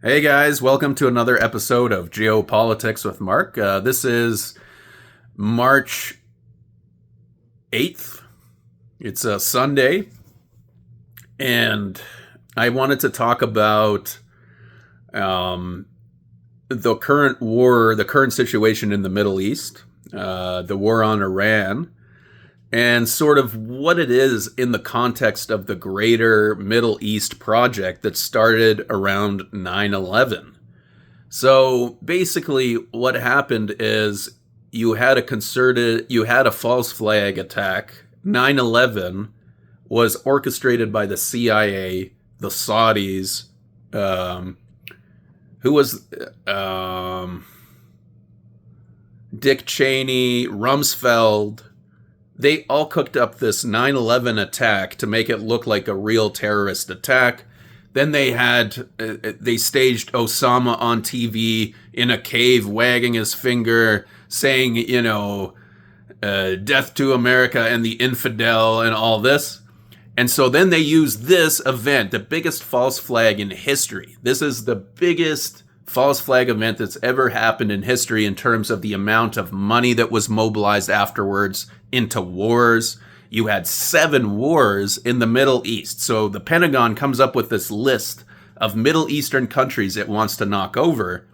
Hey guys, welcome to another episode of Geopolitics with Mark. This is March 8th. It's a Sunday, and I wanted to talk about the current war, the current situation in the Middle East, the war on Iran, and sort of what it is in the context of the greater Middle East project that started around 9/11. So basically, what happened is you had a false flag attack. 9/11 was orchestrated by the CIA, the Saudis, who was Dick Cheney, Rumsfeld. They all cooked up this 9/11 attack to make it look like a real terrorist attack. Then they staged Osama on TV in a cave, wagging his finger, saying, death to America and the infidel and all this. And so then they used this event, the biggest false flag in history. This is the biggest false flag event that's ever happened in history in terms of the amount of money that was mobilized afterwards into wars. You had 7 wars in the Middle East. So the Pentagon comes up with this list of Middle Eastern countries it wants to knock over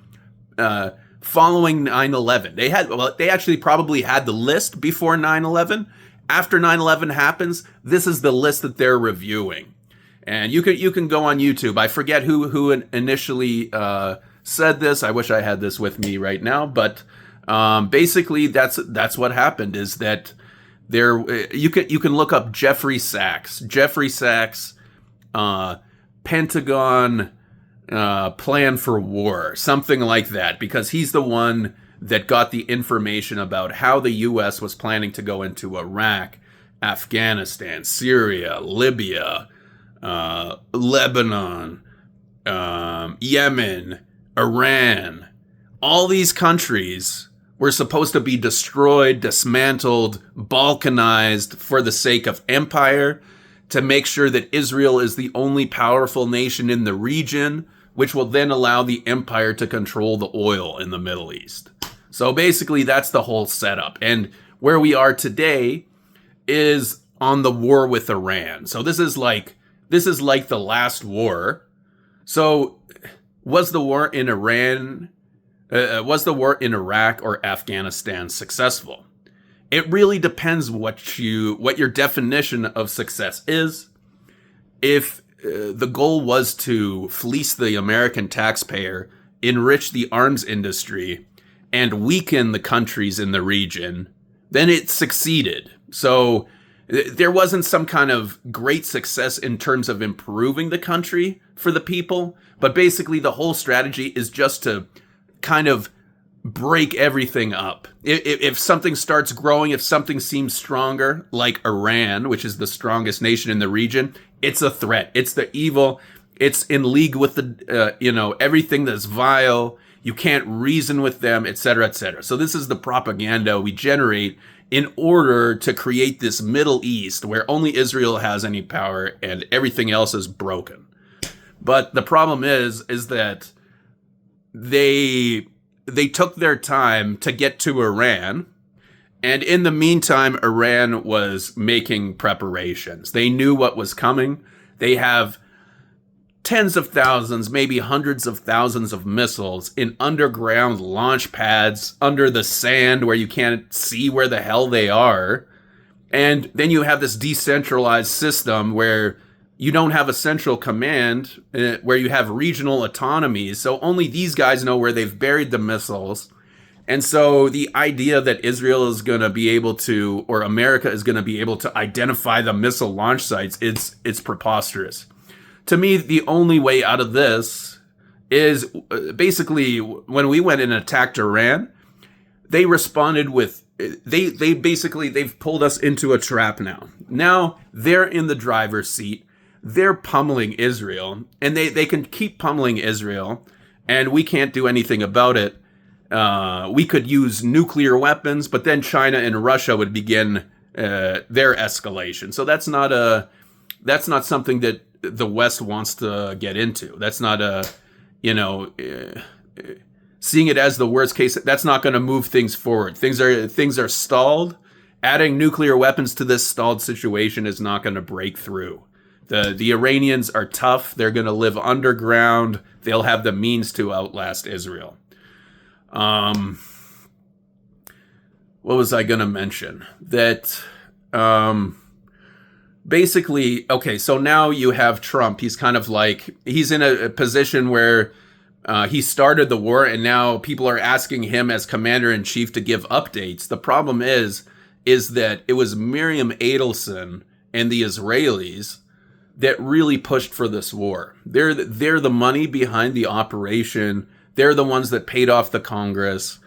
following 9/11. They actually probably had the list before 9/11. After 9/11 happens, this is the list that they're reviewing. And you can go on YouTube. I forget who initially said this. I wish I had this with me right now, but basically that's what happened. Is that you can look up Jeffrey Sachs, Pentagon plan for war, something like that, because he's the one that got the information about how the U.S. was planning to go into Iraq, Afghanistan, Syria, Libya, Lebanon, Yemen, Iran. All these countries were supposed to be destroyed, dismantled, balkanized for the sake of empire, to make sure that Israel is the only powerful nation in the region, which will then allow the empire to control the oil in the Middle East. So basically, that's the whole setup. And where we are today is on the war with Iran. So this is like the last war. So was the war in Iraq or Afghanistan successful? It really depends what your definition of success is. If the goal was to fleece the American taxpayer, enrich the arms industry, and weaken the countries in the region, then it succeeded. So there wasn't some kind of great success in terms of improving the country for the people, but basically the whole strategy is just to kind of break everything up. If something starts growing, if something seems stronger, like Iran, which is the strongest nation in the region, it's a threat. It's the evil. It's in league with the, everything that's vile. You can't reason with them, etc., etc. So this is the propaganda we generate in order to create this Middle East where only Israel has any power and everything else is broken. But the problem is that they took their time to get to Iran, and in the meantime, Iran was making preparations. They knew what was coming. They have tens of thousands, maybe hundreds of thousands of missiles in underground launch pads under the sand where you can't see where the hell they are. And then you have this decentralized system where you don't have a central command, where you have regional autonomies. So only these guys know where they've buried the missiles. And so the idea that Israel is going to be able to, or America is going to be able to identify the missile launch sites, it's preposterous. To me, the only way out of this is basically when we went and attacked Iran, they responded with, they've pulled us into a trap now. Now they're in the driver's seat. They're pummeling Israel, and they can keep pummeling Israel, and we can't do anything about it. We could use nuclear weapons, but then China and Russia would begin their escalation. So that's not something that the West wants to get into. That's not seeing it as the worst case, that's not going to move things forward. Things are stalled. Adding nuclear weapons to this stalled situation is not going to break through. The Iranians are tough. They're going to live underground. They'll have the means to outlast Israel. What was I going to mention? That basically, okay, so now you have Trump. He's kind of like, he's in a position where he started the war, and now people are asking him as commander-in-chief to give updates. The problem is that it was Miriam Adelson and the Israelis that really pushed for this war. They're the money behind the operation. They're the ones that paid off the Congress.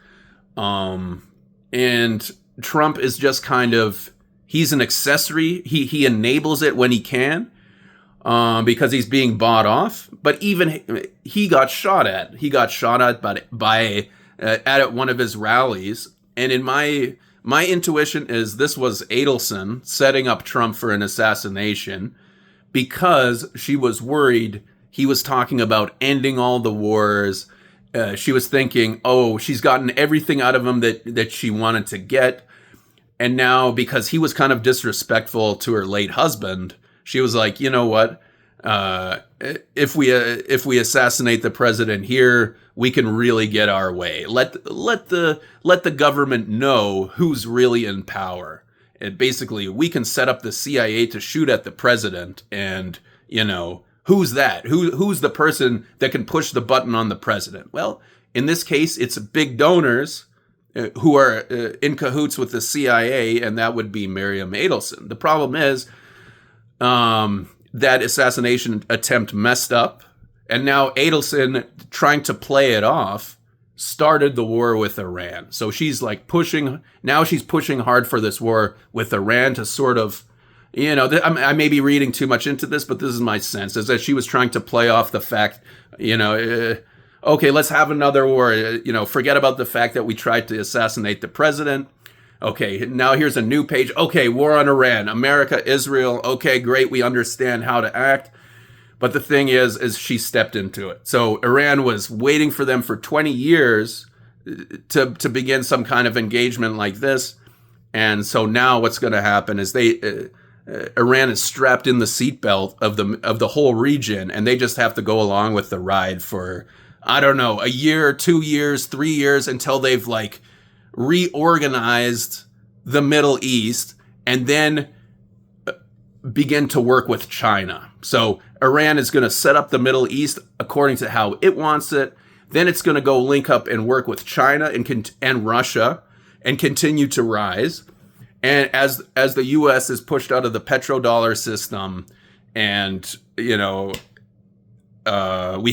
And Trump is just kind of, he's an accessory. He enables it when he can, because he's being bought off. But even he got shot at. He got shot at at one of his rallies. And in my intuition is this was Adelson setting up Trump for an assassination, because she was worried he was talking about ending all the wars. She was thinking, oh, she's gotten everything out of him that she wanted to get. And now, because he was kind of disrespectful to her late husband, she was like, you know what? If we assassinate the president here, we can really get our way. Let the government know who's really in power. And basically, we can set up the CIA to shoot at the president, and who's that? Who's the person that can push the button on the president? Well, in this case, it's big donors who are in cahoots with the CIA, and that would be Miriam Adelson. The problem is that assassination attempt messed up, and now Adelson, trying to play it off, started the war with Iran. So she's like pushing hard for this war with Iran to sort of, I may be reading too much into this, but this is my sense, is that she was trying to play off the fact, okay, let's have another war. Forget about the fact that we tried to assassinate the president. Okay, now here's a new page. Okay, war on Iran, America, Israel. Okay, great. We understand how to act. But the thing is she stepped into it. So Iran was waiting for them for 20 years to begin some kind of engagement like this. And so now what's going to happen is Iran is strapped in the seatbelt of the whole region, and they just have to go along with the ride for, I don't know, a year, 2 years, 3 years, until they've like reorganized the Middle East and then begin to work with China. So Iran is going to set up the Middle East according to how it wants it. Then it's going to go link up and work with China and Russia and continue to rise. And as the U.S. is pushed out of the petrodollar system, and we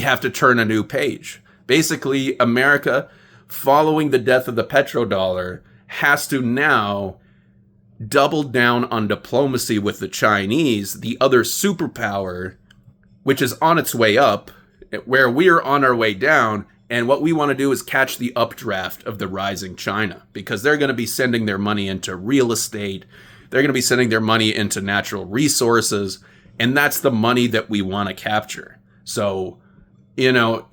have to turn a new page. Basically, America, following the death of the petrodollar, has to now double down on diplomacy with the Chinese, the other superpower, which is on its way up, where we're on our way down. And what we want to do is catch the updraft of the rising China, because they're going to be sending their money into real estate. They're going to be sending their money into natural resources. And that's the money that we want to capture. So, we're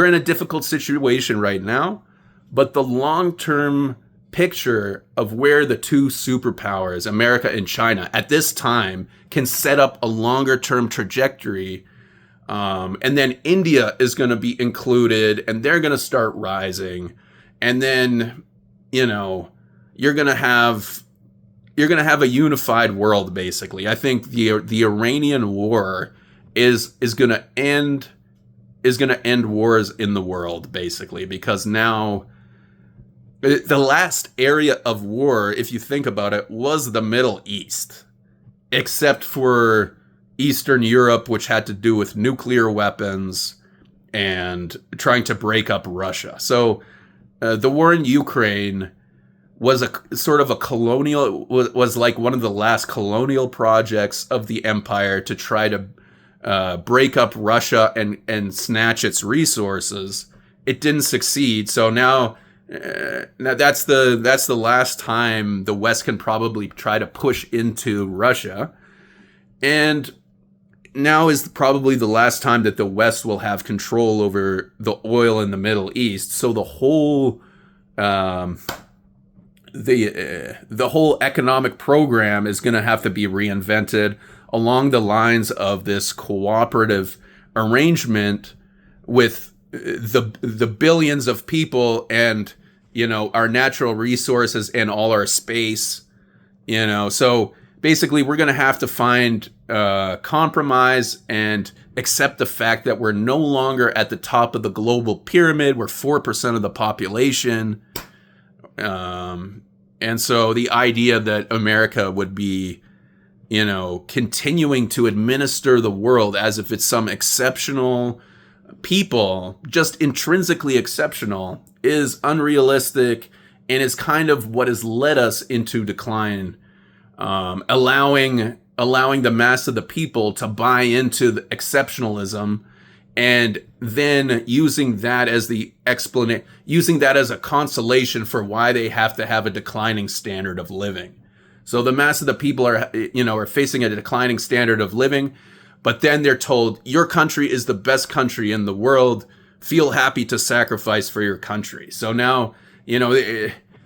in a difficult situation right now, but the long-term picture of where the two superpowers, America and China, at this time can set up a longer-term trajectory. And then India is going to be included, and they're going to start rising. And then, you're going to have a unified world, basically. I think the Iranian war is going to end wars in the world, basically, because now the last area of war, if you think about it, was the Middle East, except for Eastern Europe, which had to do with nuclear weapons and trying to break up Russia. So the war in Ukraine was was like one of the last colonial projects of the empire to try to break up Russia and snatch its resources. It didn't succeed. So now that's the last time the West can probably try to push into Russia. And now is probably the last time that the West will have control over the oil in the Middle East. So the whole the whole economic program is going to have to be reinvented along the lines of this cooperative arrangement with the billions of people and, you know, our natural resources and all our space, you know. So basically we're going to have to find compromise and accept the fact that we're no longer at the top of the global pyramid. We're 4% of the population. And so the idea that America would be, you know, continuing to administer the world as if it's some exceptional people, just intrinsically exceptional, is unrealistic and is kind of what has led us into decline, allowing the mass of the people to buy into the exceptionalism, and then using that as the explanation, using that as a consolation for why they have to have a declining standard of living. So the mass of the people are facing a declining standard of living, but then they're told, your country is the best country in the world. Feel happy to sacrifice for your country. So now, you know,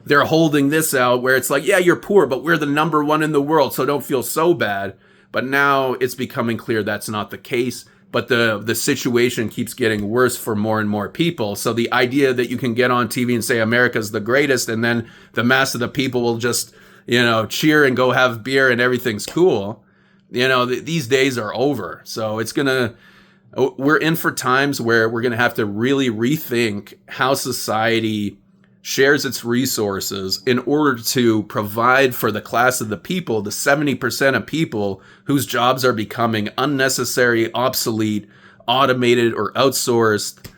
they're holding this out where it's like, yeah, you're poor, but we're the number one in the world, so don't feel so bad. But now it's becoming clear that's not the case. But the situation keeps getting worse for more and more people. So the idea that you can get on TV and say America's the greatest, and then the mass of the people will just, you know, cheer and go have beer and everything's cool, you know, these days are over. So we're in for times where we're going to have to really rethink how society shares its resources in order to provide for the class of the people, the 70% of people whose jobs are becoming unnecessary, obsolete, automated, or outsourced.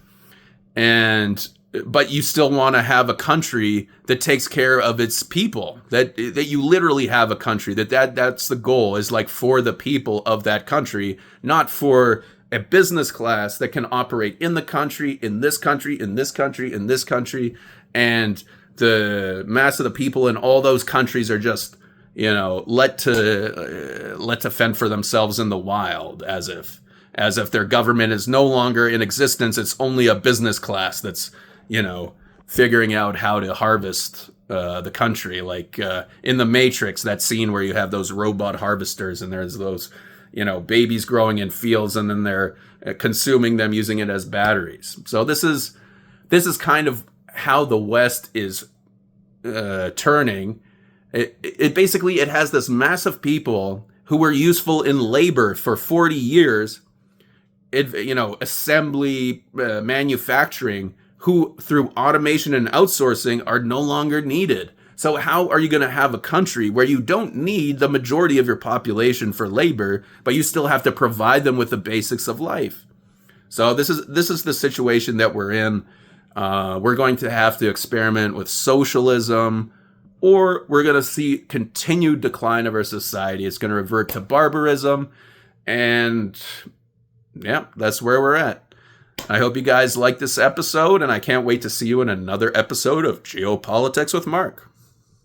But you still want to have a country that takes care of its people, that you literally have a country, that's the goal, is like for the people of that country, not for a business class that can operate in the country, in this country, in this country, in this country. And the mass of the people in all those countries are just, you know, let to fend for themselves in the wild, as if their government is no longer in existence. It's only a business class that's, you know, figuring out how to harvest the country. Like in The Matrix, that scene where you have those robot harvesters and there's those, you know, babies growing in fields and then they're consuming them, using it as batteries. So this is kind of how the West is turning. It basically, it has this mass of people who were useful in labor for 40 years, assembly, manufacturing, who through automation and outsourcing are no longer needed. So how are you going to have a country where you don't need the majority of your population for labor, but you still have to provide them with the basics of life? So this is the situation that we're in. We're going to have to experiment with socialism, or we're going to see continued decline of our society. It's going to revert to barbarism, and yeah, that's where we're at. I hope you guys like this episode, and I can't wait to see you in another episode of Geopolitics with Mark.